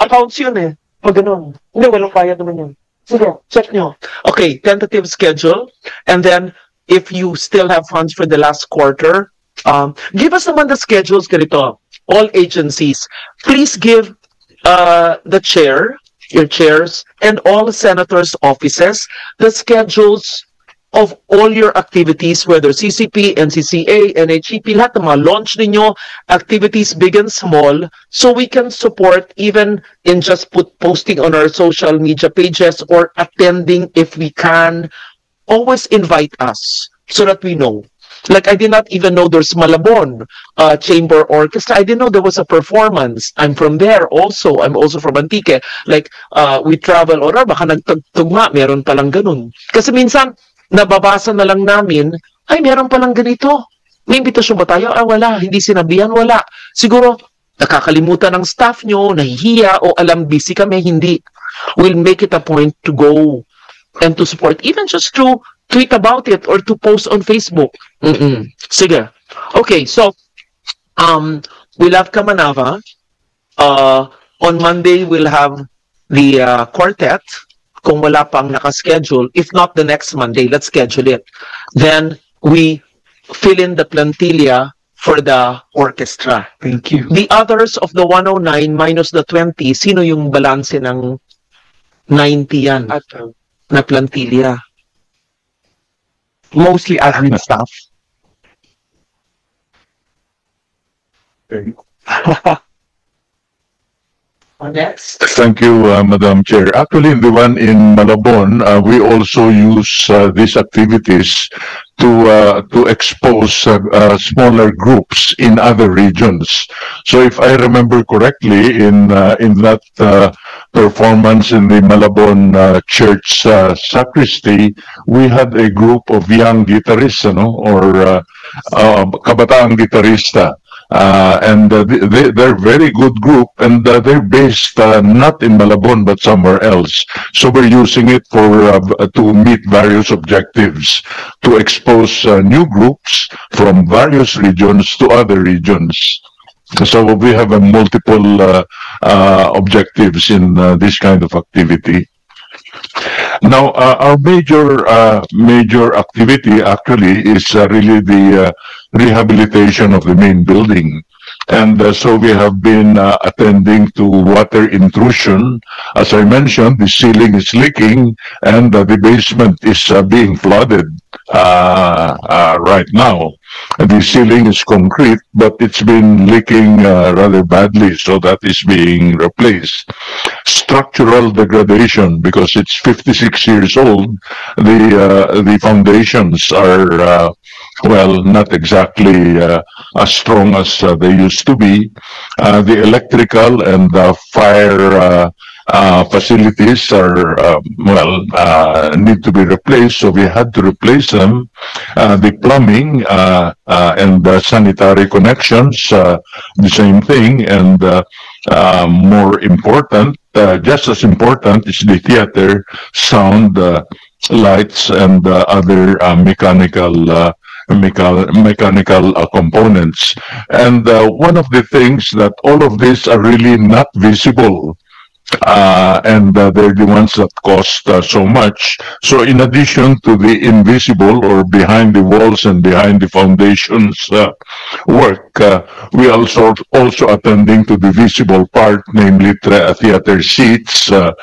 accounts yun eh. Pag ganun. Hindi, walang bayad naman yun. Sige, check nyo. Okay, tentative schedule. And then, if you still have funds for the last quarter, give us naman the schedules ganito. All agencies, please give the chair, your chairs, and all senators' offices the schedules of all your activities, whether CCP, NCCA, NHEP, lahat ng mga launch ninyo, activities big and small, so we can support even in just posting on our social media pages or attending if we can. Always invite us so that we know. Like, I did not even know there's Malabon Chamber Orchestra. I didn't know there was a performance. I'm from there also. I'm also from Antique. Like, we travel, or baka nagtugma, meron palang ganun. Kasi minsan, nababasa na lang namin, ay, meron palang ganito. May imbitasyon ba tayo? Ah, wala. Hindi sinabihan, wala. Siguro, nakakalimutan ng staff nyo, nahihiya, o alam, busy kami, hindi. We'll make it a point to go and to support, even just to tweet about it or to post on Facebook. Sige. Okay, so, we'll have Kamanava. On Monday, we'll have the quartet. Kung wala pang nakaschedule, if not the next Monday, let's schedule it. Then we fill in the plantilla for the orchestra. Thank you. The others of the 109 minus the 20, sino yung balanse ng 90 yan na plantilla? Mostly admin staff. Okay. Next. Thank you, Madam Chair. Actually, the one in Malabon, we also use these activities to expose smaller groups in other regions. So, if I remember correctly, in that performance in the Malabon church sacristy, we had a group of young guitarists, or kabataang gitarista. And they're very good group, and they're based not in Malabon but somewhere else. So we're using it for to meet various objectives, to expose new groups from various regions to other regions. So we have multiple objectives in this kind of activity. Now, our major activity actually is really the rehabilitation of the main building. And so we have been attending to water intrusion. As I mentioned, the ceiling is leaking and the basement is being flooded right now. The ceiling is concrete, but it's been leaking rather badly, so that is being replaced. Structural degradation, because it's 56 years old, the foundations are well, not exactly as strong as they used to be. The electrical and fire facilities are, need to be replaced, so we had to replace them. The plumbing and the sanitary connections, the same thing, and more important, just as important, is the theater, sound, lights, and other mechanical components. And one of the things that all of these are really not visible, and they're the ones that cost so much. So in addition to the invisible or behind the walls and behind the foundations work, we also attending to the visible part, namely theater seats and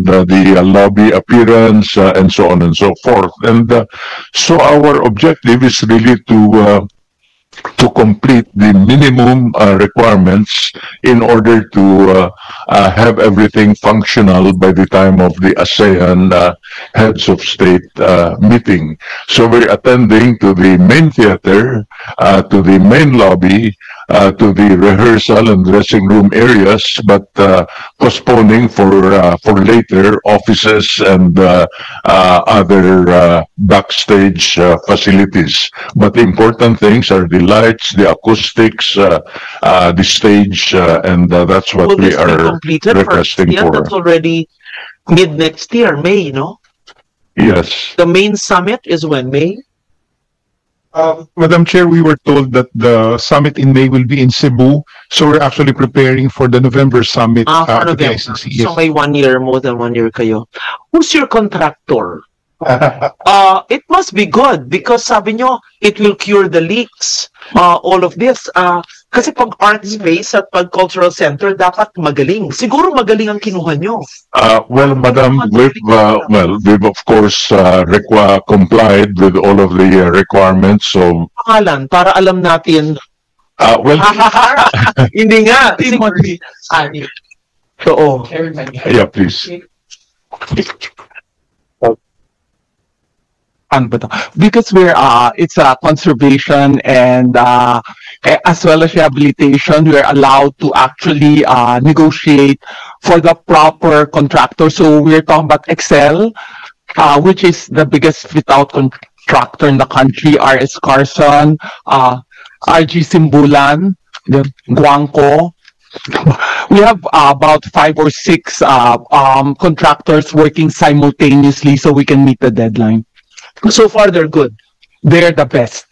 the lobby appearance and so on and so forth. And so our objective is really to complete the minimum requirements in order to have everything functional by the time of the ASEAN heads of state meeting. So we're attending to the main theater, to the main lobby, to the rehearsal and dressing room areas, but postponing for later offices and other backstage facilities. But the important things are the lights, the acoustics, the stage, and that's what we are requesting for. That's already mid next year, May, no? Yes. The main summit is when, May? Madam Chair, we were told that the summit in May will be in Cebu, so we're actually preparing for the November summit For at the November. ICC. So Yes. may 1 year, more than 1 year kayo. Who's your contractor? It must be good because sabi nyo, it will cure the leaks. All of this. Kasi pag art space at pag cultural center, dapat magaling. Siguro magaling ang kinuha nyo. Well, Madam, we've of course complied with all of the requirements. So, Pangalan, para alam natin. well, Hindi nga. Siguro. Oo. yeah, please. Because it's a conservation and as well as rehabilitation, we're allowed to actually negotiate for the proper contractor. So we're talking about Excel, which is the biggest fit-out contractor in the country, RS Carson, RG Simbulan, the Guangco. We have about 5 or 6 contractors working simultaneously so we can meet the deadline. So far, they're good. They're the best.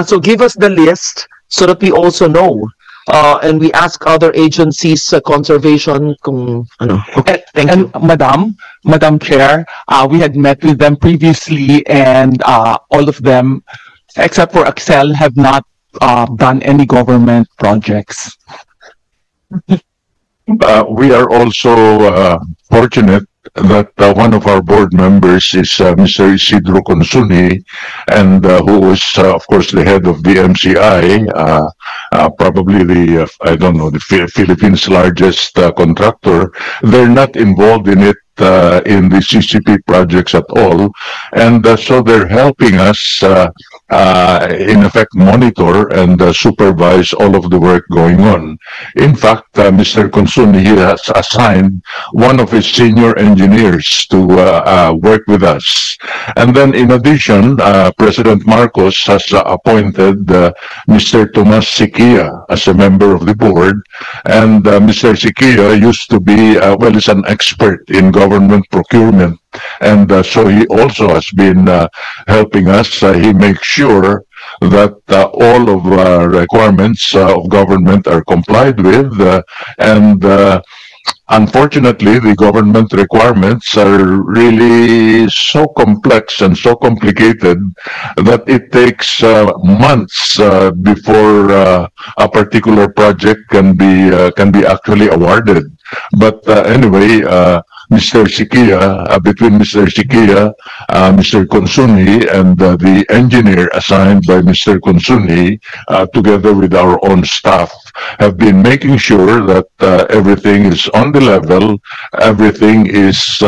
So give us the list so that we also know. And we ask other agencies, conservation, kung ano. Okay, thank you. And Madam Chair, we had met with them previously, and all of them, except for Excel, have not done any government projects. We are also fortunate that one of our board members is Mr. Isidro Consuni, and who is, of course, the head of the MCI, probably the Philippines' largest contractor. They're not involved in it in the CCP projects at all, and so they're helping us in effect monitor and supervise all of the work going on. In fact, Mr. Consuni has assigned one of his senior engineers to work with us. And then in addition, President Marcos has appointed Mr. Tomas Siquia as a member of the board. And Mr. Siquia used to be, is an expert in government procurement. And so he also has been helping us. He makes sure that all of our requirements of government are complied with. Unfortunately, the government requirements are really so complex and so complicated that it takes months before a particular project can be actually awarded. But anyway, Mr. Siquia, between Mr. Siquia, Mr. Consuni, and the engineer assigned by Mr. Consuni, together with our own staff, have been making sure that everything is on the level, everything is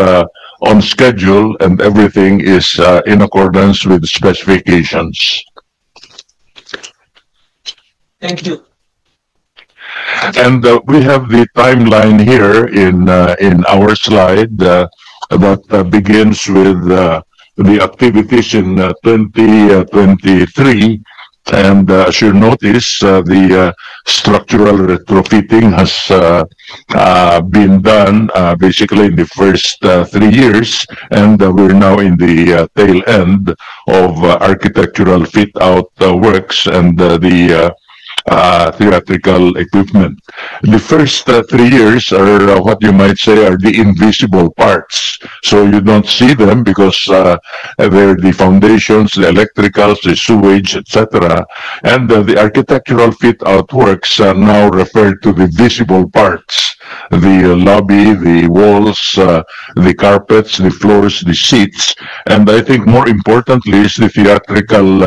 on schedule, and everything is in accordance with specifications. Thank you. And we have the timeline here in our slide that begins with the activities in 2023. And as you notice, the structural retrofitting has been done basically in the first 3 years, and we're now in the tail end of architectural fit-out works and the theatrical equipment. The first 3 years are what you might say are the invisible parts. So you don't see them because they're the foundations, the electricals, the sewage, etc. And the architectural fit-out works are now referred to the visible parts. The lobby, the walls, the carpets, the floors, the seats. And I think more importantly is the theatrical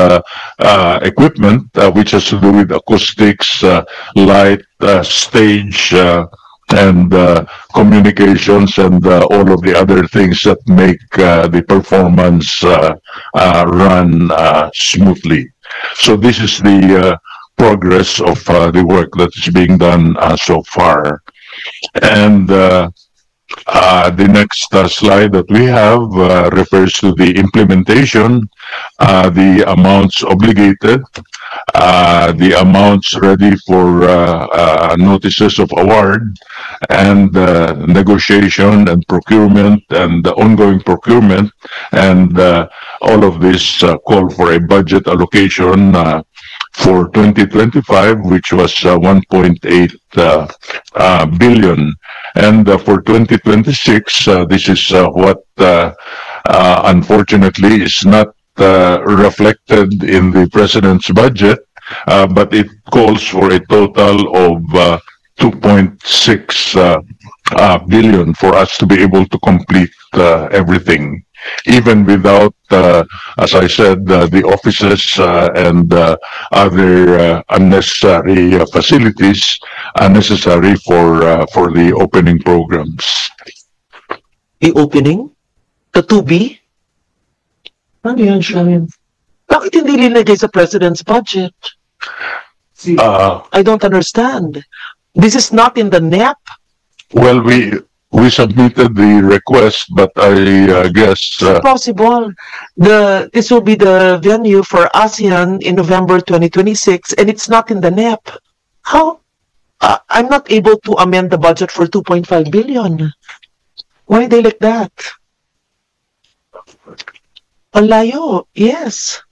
equipment, which has to do with acoustics, light, stage, and communications, and all of the other things that make the performance run smoothly. So this is the progress of the work that is being done so far. And The next slide that we have refers to the implementation, the amounts obligated, the amounts ready for notices of award, and negotiation and procurement and the ongoing procurement, and all of this call for a budget allocation for 2025, which was 1.8 billion. And for 2026, this is what unfortunately is not reflected in the President's budget, but it calls for a total of 2.6 billion for us to be able to complete everything, even without, as I said, the offices and other unnecessary facilities necessary for the opening programs. The opening? The 2B? Ano yan, Sharon? Bakit hindi linagay sa President's budget? I don't understand. This is not in the NEP. Well, we submitted the request, but I guess Possible. This will be the venue for ASEAN in November 2026, and it's not in the NEP. How? I'm not able to amend the budget for 2.5 billion. Why are they like that? Ang layo, yes.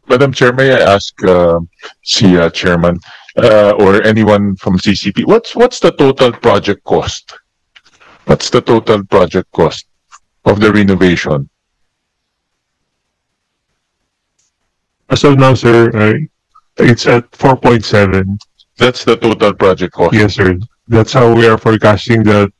Madam Chair, may I ask Chairman or anyone from CCP, what's the total project cost? What's the total project cost of the renovation? As of now, sir, it's at 4.7. That's the total project cost. Yes, sir. That's how we are forecasting the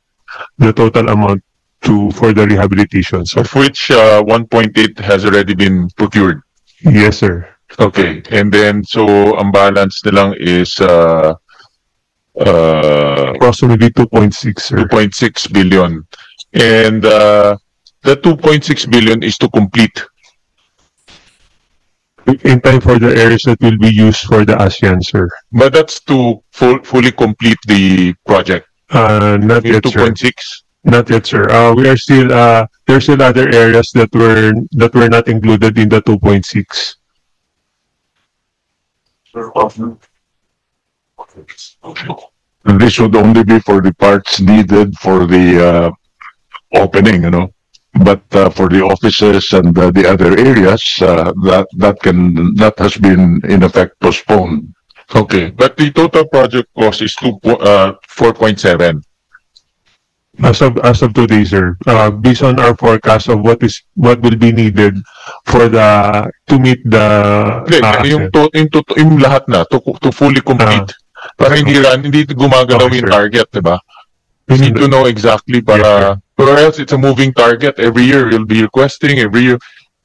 total amount for the rehabilitation, sir. Of which 1.8 has already been procured. Yes, sir. Okay, and then so ang balance na lang is Approximately 2.6, sir. 2.6 billion. And the 2.6 billion is to complete. In time for the areas that will be used for the ASEAN, sir. But that's to fully complete the project. Not Yung yet, sir. 2.6? Not yet, sir. We are still there's still other areas that were not included in the 2.6. this would only be for the parts needed for the opening, But for the offices and the other areas, that has been in effect postponed. Okay, but the total project cost is 4.7. As of today, sir, based on our forecast of what will be needed to meet the Yung lahat na to fully complete. Para hindi gumagalaw Okay, yung sir. target, diba? You need to know exactly para or else it's a moving target. Every year you'll be requesting every year.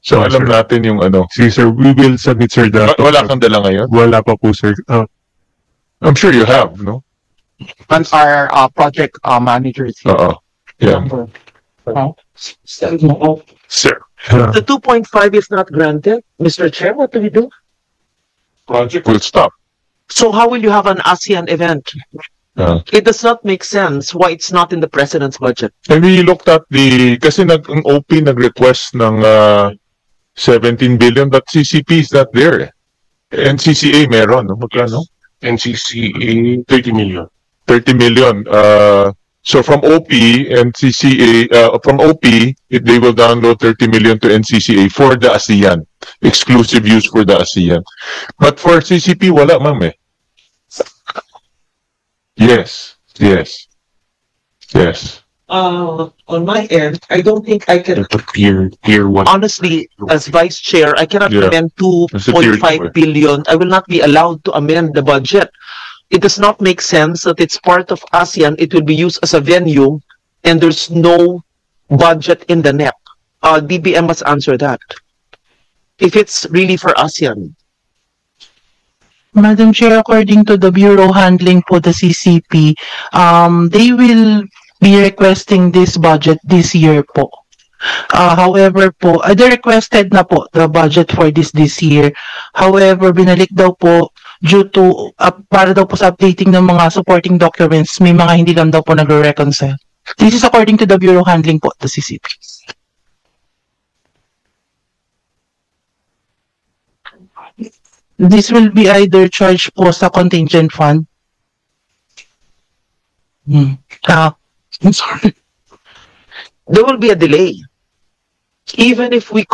So Oh, alam sir. natin yung See, sir, we will submit, sir, Wala kang dala ngayon? Wala pa po, sir. I'm sure you have, no? And our project managers. Oo. Yeah. Sir, the 2.5 is not granted. Mr. Chair, what do we do? Project will stop. So how will you have an ASEAN event? It does not make sense why it's not in the President's budget. And we looked at kasi ang OP nag-request ng 17 billion, but CCP is not there. NCCA meron, no? Magkano? NCCA 30 million. 30 million. So from OP and CCA, from OP, they will download 30 million to NCCA for the ASEAN. Exclusive use for the ASEAN. But for CCP, wala, ma'am, eh. Yes. On my end, I don't think I can. Tier 1. Honestly, as Vice Chair, I cannot Yeah. amend That's a tier 2.5 two. billion. I will not be allowed to amend the budget. It does not make sense that it's part of ASEAN. It will be used as a venue, and there's no budget in the NEP. DBM must answer that. If it's really for ASEAN. Madam Chair, according to the Bureau handling for the CCP, they will be requesting this budget this year po. However po, they requested na po the budget for this year. However, binalik daw po due to para daw po sa updating ng mga supporting documents, may mga hindi lang daw po nagre-reconcile. This is according to the Bureau handling po, the CCP. This will be either charged po sa contingent fund. I'm sorry. There will be a delay. Even if we